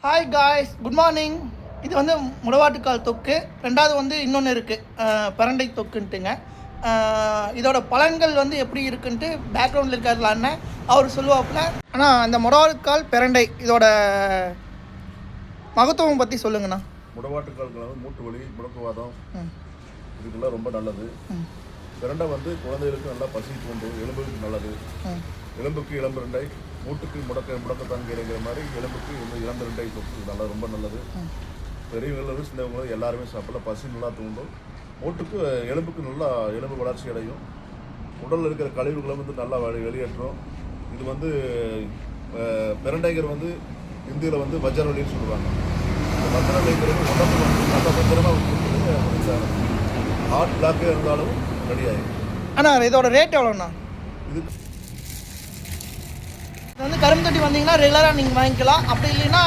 Hi guys, good morning. இது வந்து முடவாட்டுக்கால் தொக்கு. ரெண்டாவது வந்து இன்னொன்று இருக்குது, பரண்டை தொக்குன்ட்டுங்க. இதோட பலன்கள் வந்து எப்படி இருக்குன்ட்டு பேக்ரவுண்டில் இருக்காதுல அண்ணன் அவர் சொல்லுவாப்புல. ஆனால் அந்த முடவாட்டுக்கால் பிரண்டை இதோட மகத்துவம் பற்றி சொல்லுங்கண்ணா. முடவாட்டுக்கால்கள் வந்து மூட்டு வலி, முடக்குவாதம் இதுக்கெல்லாம் ரொம்ப நல்லது. பிரண்டை வந்து குழந்தைகளுக்கு நல்லா பசி தூண்டும், எலும்புக்கு நல்லது. எலும்புக்கு இளம்பிரண்டை, மூட்டுக்கு முடக்கத்தான்கிற மாதிரி எலும்புக்கு இந்த இளம்பிரண்டை தொக்கு நல்லா ரொம்ப நல்லது. பெரியவங்களும் சின்னவங்களும் எல்லாருமே சாப்பிடலாம். பசி நல்லா தூண்டும், மூட்டுக்கு எலும்புக்கு நல்லா எலும்பு வளர்ச்சி அடையும், உடலில் இருக்கிற கழிவுகளை வந்து நல்லா வெளியேற்றும். இது வந்து பிரண்டைகர் வந்து இந்தியில் வந்து வஜ்ரவலின்னு சொல்லுவாங்க. இந்த வஜ்ரவலிங்கிறது உடம்பு வந்து நல்லா பத்திரமாக ஹார்ட் பிளாக்கே இருந்தாலும் ரெடி ஆகிடும். ஆனால் இதோட ரேட் எவ்வளோண்ணா? இது வந்து கரும்பு தொட்டி வந்தீங்கன்னா ரெகுலராக நீங்கள் வாங்கிக்கலாம். அப்படி இல்லைன்னா